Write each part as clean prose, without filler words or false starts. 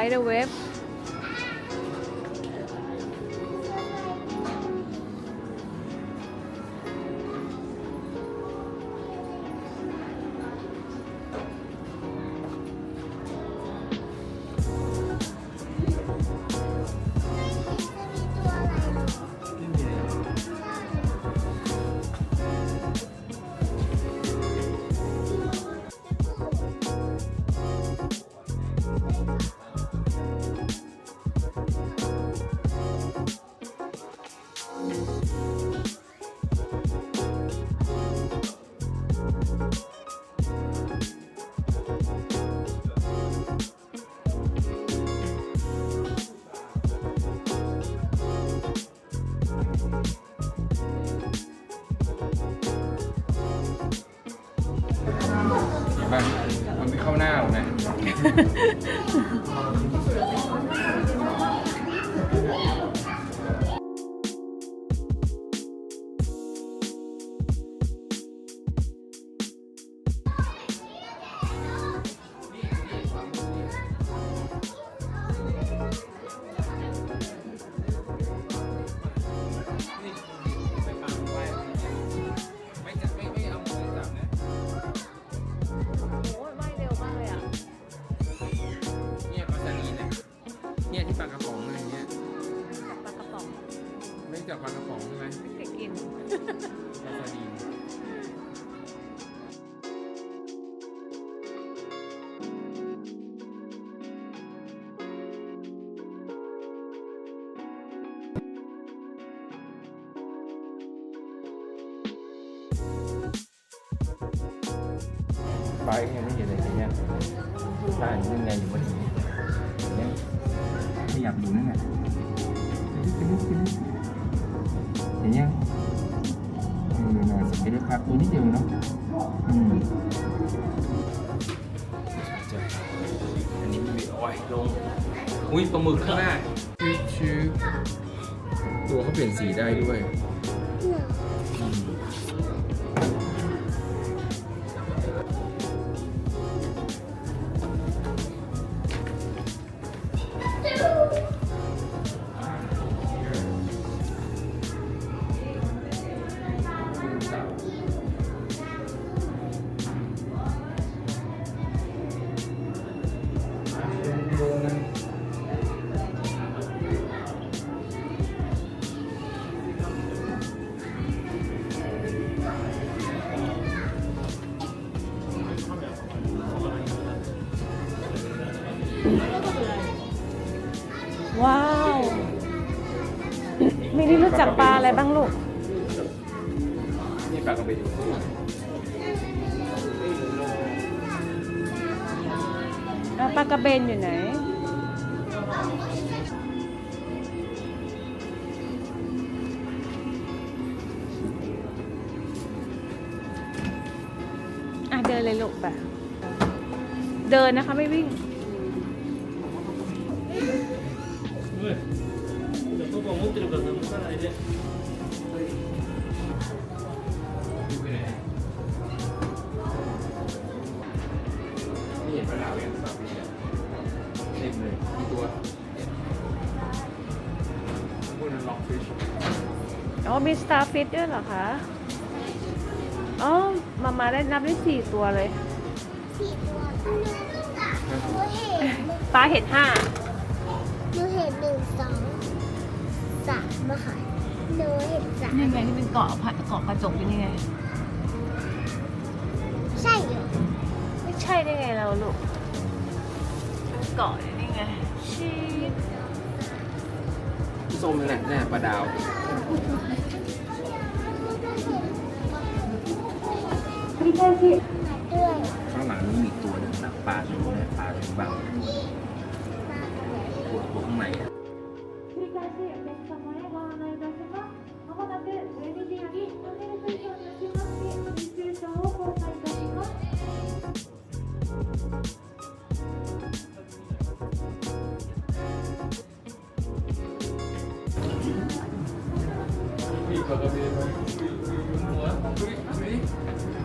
เดอร์เวฟบ้างมันไม่เข้าหน้าหรอกนะเนี่ยที่ปลากระป๋องอะไรเงี้ยปลากระป๋องไม่จากปลากระป๋องใช่ไหมเด็กกินปลาซาดีนปลายังไม่เห็นเลยเนี่ยปลายังไงอยู่บนนี้เนี่ยไม่อยากดูนั่นแหละเห็นยังน่าสนใจเลยครับตัวนิดเดียวเนาะอันนี้ไม่โอ้ยลงอุ้ยปลาหมึกข้างหน้าชื่อตัวเขาเปลี่ยนสีได้ด้วยว้าวมินี่รู้จักปลาอะไรบ้างลูกนี่ปลากระเบนปลากระเบนอยู่ไหนเดินเลยลูกแบบเดินนะคะไม่วิ่งนี่เห็นปลาดาวอย่างแบบนี้เต็มเลยมีตัวพวกนั้นล็อกฟิชอ๋อมีสตาร์ฟิชด้วยเหรอคะอ๋อมาได้นับได้4 ตัวเลย4 ตัวปลาเห็ด5หนูเห็น1 2 3มาค่ะหนูเห็น3นี่ไงที่เป็นเกาะกระจกอยู่นี่ไงใช่เหรอไม่ใช่ได้ไงเราลูกเกาะอยู่นี่ไงชีสส้มนั่นแหละปลาดาวข้างหลังนี่มีตัวหนึ่งนะปลาอยู่เนี่ยปลาเป็นเบาตัวข้างใน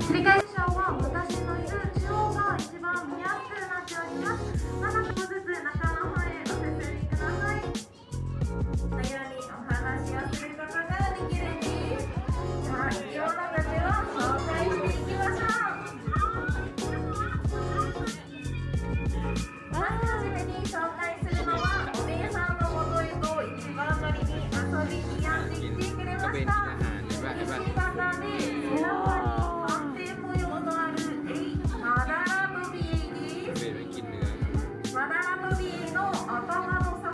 繰り返しは私のいる中央が一番見やすくなっております。7つずつ中の方へようにお話をすることができるんです。さあ、生き物たちを紹介していきましょう。まずはじめに紹介するのは、お姉さんのもとへと一番乗りに遊びにやってきてくれま ก็เป็ し น た。 อาหารเห็นป่ะเห็นป่ะ 石型で背中に斑点模様のあるマダラトビエです。 เป็นไว้กินเนื้อ マダラトビエの頭の先、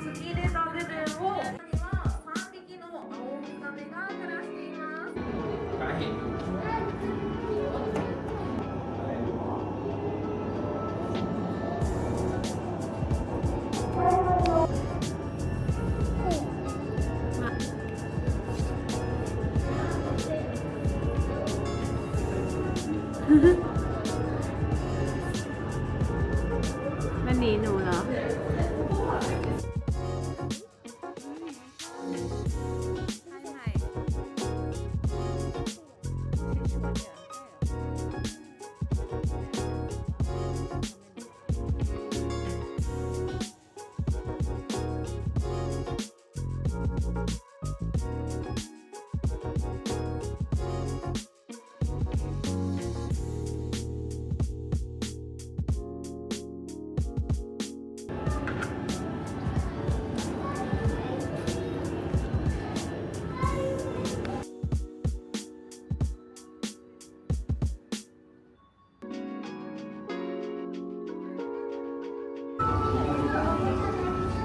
突き出た部分を、ここには3匹のアオウミガメが暮らしています。 ปลาเห็น มันหนีหนูเหรอ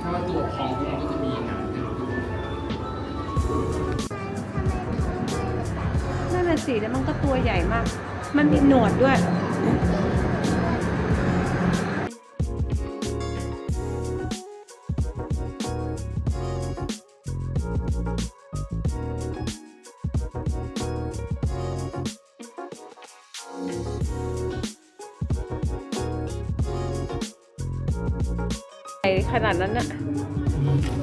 ถ้าว่าตัวพองมันก็จะมีหนังเป็นรู นั่นแหละสิแล้วมันก็ตัวใหญ่มาก มันมีหนวดด้วย ใหญ่ขนาดนั้นน่ะ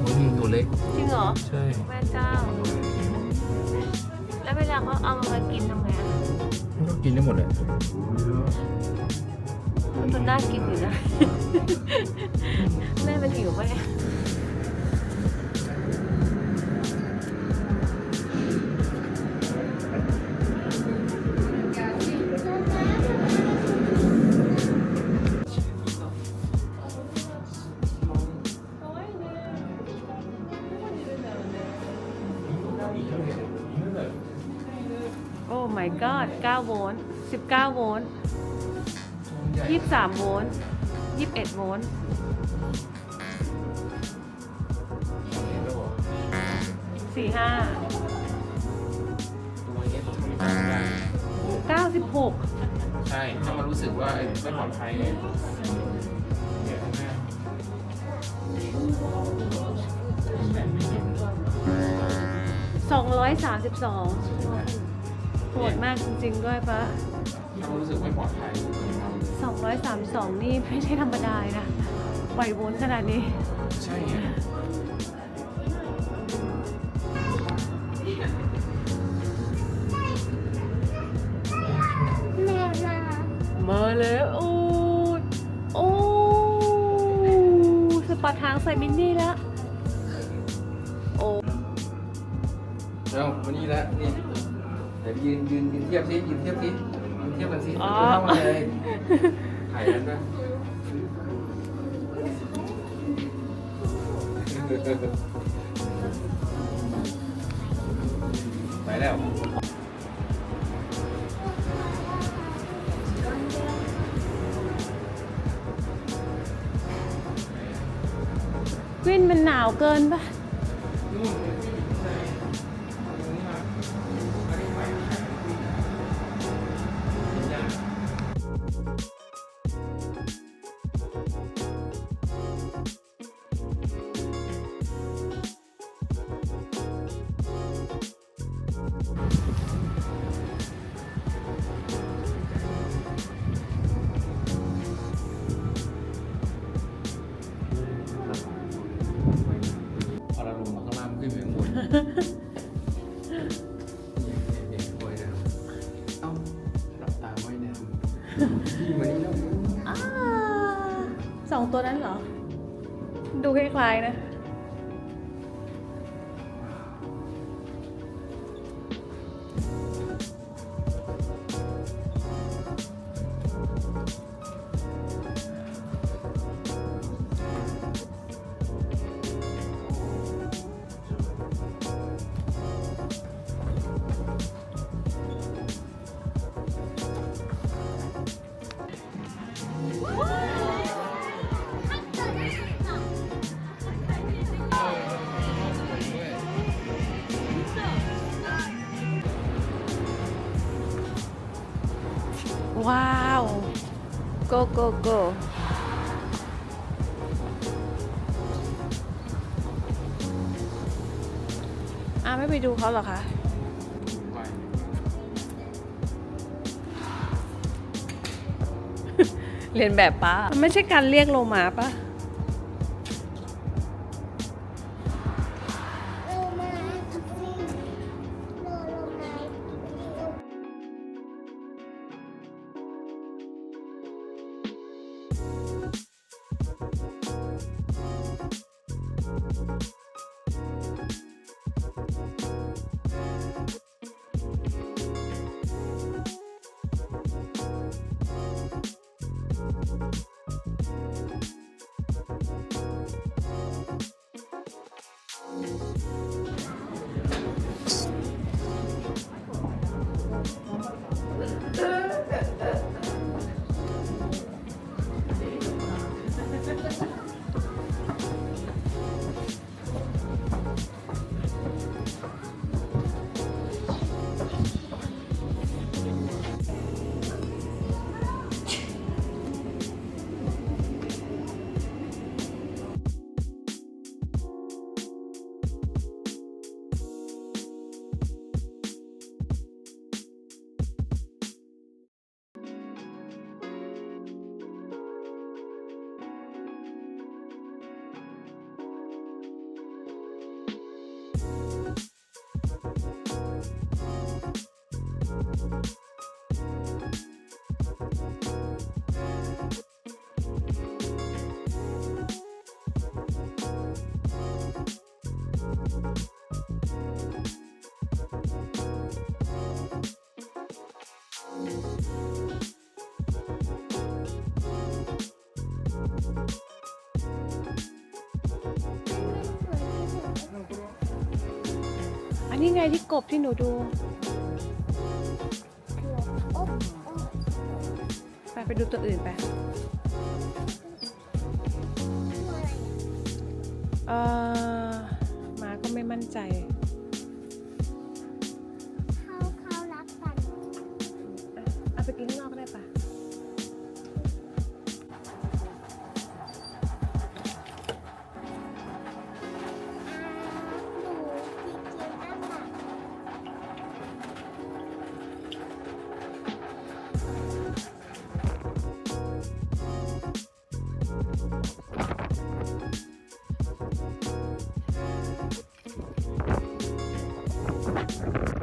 โอ้ยตัวเล็ก จริงเหรอ ใช่ แม่เจ้า แล้วเวลาเขาเอามากินทำไงอะ มันก็กินได้หมดเลย มันตัวน่ากินอยู่นะ แม่มันหิวปะเนี่ย โอ้ my god 9 โวลต์ 19 โวลต์ 23 โวลต์ 21 โวลต์ 45 ตัวนี้ต้องทำให้ได้ 96 ใช่ ถ้ามันรู้สึกว่าไม่ปลอดภัยเนี่ยเดี๋ยวแม่ 232 โหดมากจริงๆด้วยปะ ถ้ามันรู้สึกไม่ปลอดภัยเรา 232 นี่ไม่ใช่ธรรมดาเลยนะปล่อยโวลต์ขนาดนี้ ใช่ไง แม่มา มาแล้วโอ้โอ้สปาทางใส่มินนี่แล้ว โอ้ เอาวันนี้แล้วนี่เดี๋ยวยืนเทียบสิยืนเทียบสิยืนเทียบกันสิ อ๋อ เข้ามาเลยถ่ายกันนะไปแล้ว วินมันหนาวเกินปะ นู่นใช่ตรงนี้มาอันนี้ไปยาก พอเราลงมาข้างล่างขึ้นไปข้างบนเด็กๆว่ายน้ำเอ้าหลับตาว่ายน้ำพี่มานี่แล้ว อ้า2 ตัวนั้นเหรอ ดูคล้ายๆนะ go go go ไม่ไปดูเขาเหรอคะ เรียนแบบป้ามันไม่ใช่การเรียกโลมาป้า โลมาทักซี่โลมา อันนี้ไงที่กบที่หนูดู ไปดูตัวอื่นไป มาก็ไม่มั่นใจ เขารักกัน เอาไปกินข้างนอกก็ได้ปะ หนูที่กินอาหาร